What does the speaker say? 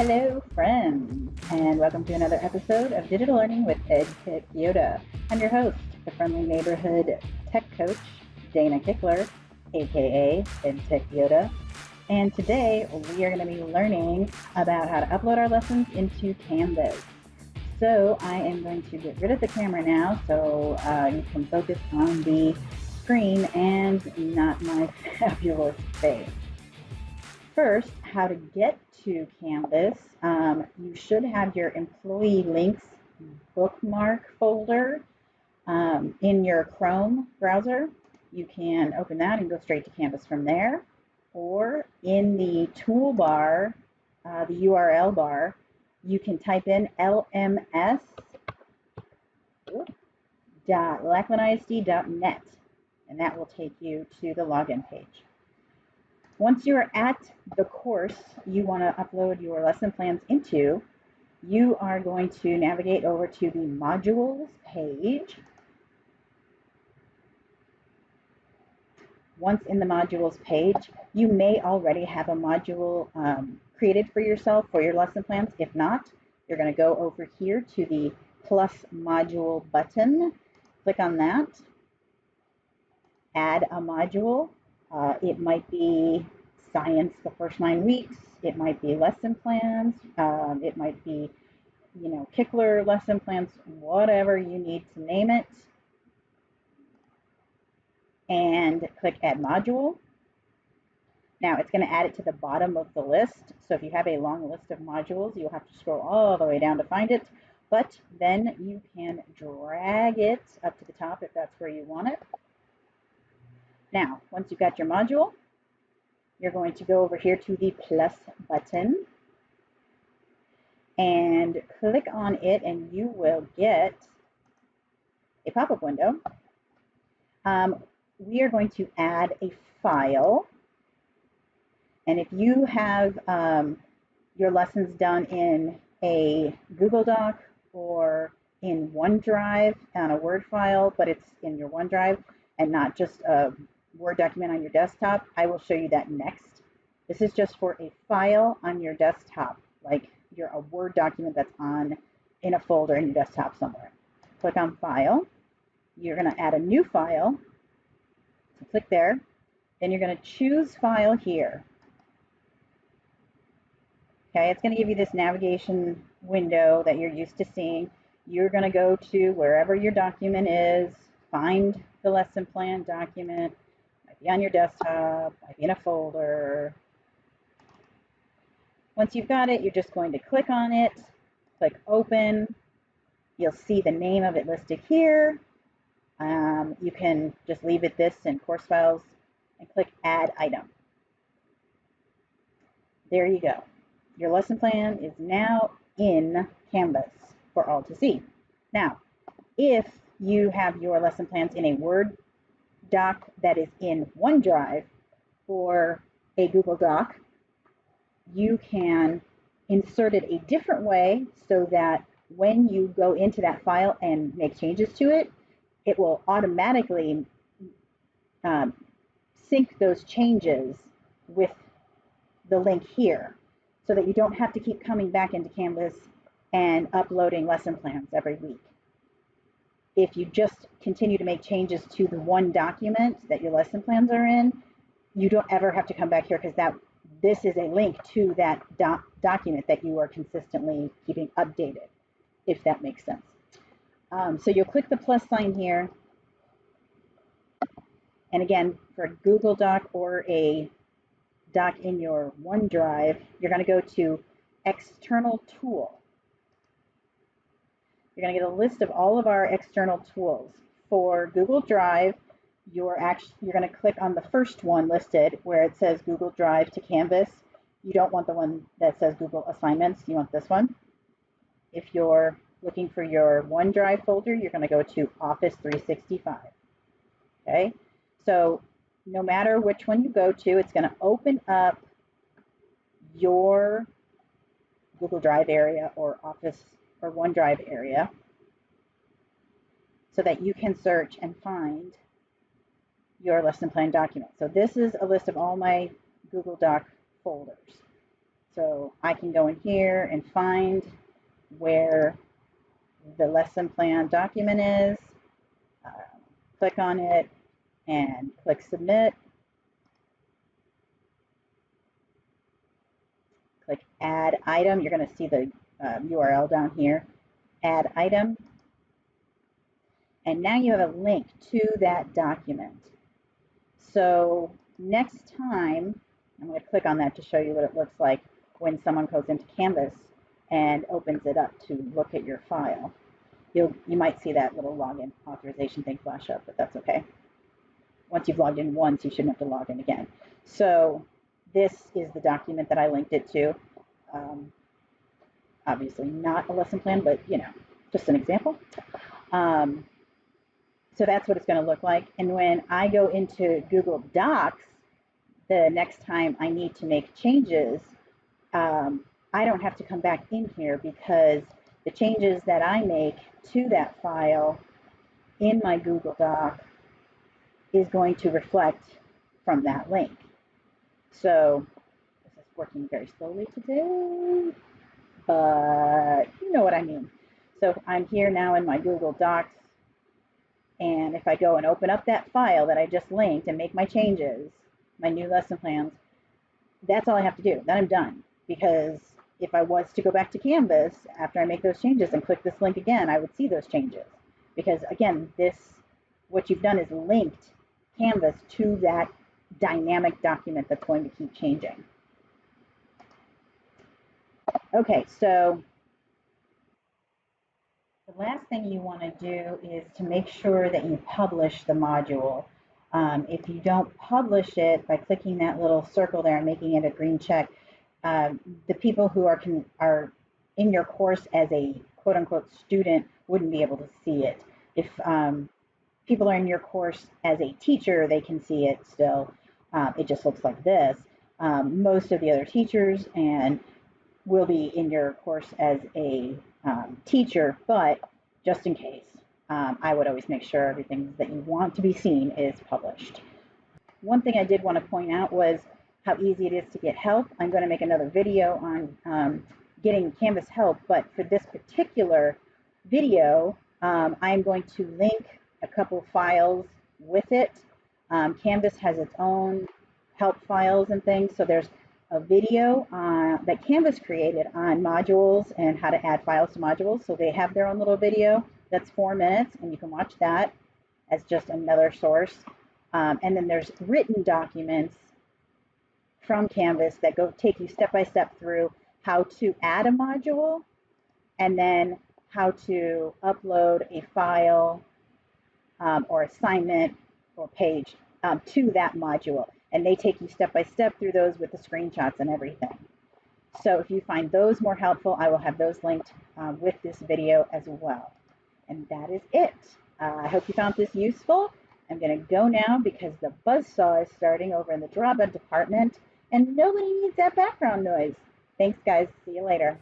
Hello, friends, and welcome to another episode of Digital Learning with EdTech Yoda. I'm your host, the friendly neighborhood tech coach, Dana Kickler, aka EdTech Yoda. And today we are going to be learning about how to upload our lessons into Canvas. So I am going to get rid of the camera now so you can focus on the screen and not my fabulous face. First, how to get to Canvas. You should have your employee links bookmark folder in your Chrome browser. You can open that and go straight to Canvas from there. Or in the toolbar, the URL bar, you can type in lms.lacklandisd.net, and that will take you to the login page. Once you are at the course you want to upload your lesson plans into, you are going to navigate over to the modules page. Once in the modules page, you may already have a module created for yourself for your lesson plans. If not, you're going to go over here to the plus module button. Click on that. Add a module. It might be science the first 9 weeks. It might be lesson plans. It might be, Kickler lesson plans, whatever you need to name it. And click Add Module. Now it's going to add it to the bottom of the list. So if you have a long list of modules, you'll have to scroll all the way down to find it. But then you can drag it up to the top if that's where you want it. Now, once you've got your module, you're going to go over here to the plus button and click on it, and you will get a pop-up window. We are going to add a file, and if you have your lessons done in a Google Doc or in OneDrive on a Word file, but it's in your OneDrive and not just a Word document on your desktop, I will show you that next. This is just for a file on your desktop, like a Word document that's in a folder in your desktop somewhere. Click on File. You're going to add a new file. So click there. Then you're going to choose File here. Okay, it's going to give you this navigation window that you're used to seeing. You're going to go to wherever your document is, find the lesson plan document. Might be on your desktop, might be in a folder. Once you've got it, you're just going to click on it, click Open. You'll see the name of it listed here. You can just leave it this in Course Files and click Add Item. There you go. Your lesson plan is now in Canvas for all to see. Now, if you have your lesson plans in a Word doc that is in OneDrive or a Google Doc, you can insert it a different way so that when you go into that file and make changes to it, it will automatically sync those changes with the link here so that you don't have to keep coming back into Canvas and uploading lesson plans every week. If you just continue to make changes to the one document that your lesson plans are in, you don't ever have to come back here because this is a link to that document that you are consistently keeping updated, if that makes sense. So you'll click the plus sign here. And again, for a Google Doc or a doc in your OneDrive, you're going to go to External Tool. You're going to get a list of all of our external tools. For Google Drive, you're going to click on the first one listed where it says Google Drive to Canvas. You don't want the one that says Google Assignments. You want this one. If you're looking for your OneDrive folder, you're going to go to Office 365. Okay, so no matter which one you go to, it's going to open up your Google Drive area or Office or OneDrive area so that you can search and find your lesson plan document. So this is a list of all my Google Doc folders. So I can go in here and find where the lesson plan document is, uh, click on it, and click submit. Click add item. You're going to see the URL down here. Add item. And now you have a link to that document. So next time, I'm going to click on that to show you what it looks like when someone goes into Canvas and opens it up to look at your file. You might see that little login authorization thing flash up, but that's okay. Once you've logged in once, you shouldn't have to log in again. So this is the document that I linked it to. Obviously not a lesson plan, but you know, just an example. So that's what it's going to look like. And when I go into Google Docs, the next time I need to make changes, I don't have to come back in here because the changes that I make to that file in my Google Doc is going to reflect from that link. So this is working very slowly today, but you know what I mean. So I'm here now in my Google Docs, and if I go and open up that file that I just linked and make my changes, my new lesson plans, that's all I have to do. Then I'm done. Because if I was to go back to Canvas after I make those changes and click this link again, I would see those changes. Because again, what you've done is linked Canvas to that dynamic document that's going to keep changing. Okay, so the last thing you want to do is to make sure that you publish the module. If you don't publish it by clicking that little circle there and making it a green check, the people who are in your course as a quote-unquote student wouldn't be able to see it. If people are in your course as a teacher, they can see it still. It just looks like this. Most of the other teachers and will be in your course as a teacher, but just in case, I would always make sure everything that you want to be seen is published. One thing I did want to point out was how easy it is to get help. I'm going to make another video on getting Canvas help, but for this particular video, I'm going to link a couple files with it. Canvas has its own help files and things, so there's a video that Canvas created on modules and how to add files to modules. So they have their own little video that's 4 minutes, and you can watch that as just another source. And then there's written documents from Canvas that take you step by step through how to add a module and then how to upload a file or assignment or page to that module. And they take you step by step through those with the screenshots and everything. So if you find those more helpful, I will have those linked with this video as well. And that is it. I hope you found this useful. I'm going to go now because the buzzsaw is starting over in the drawbed department and nobody needs that background noise. Thanks, guys. See you later.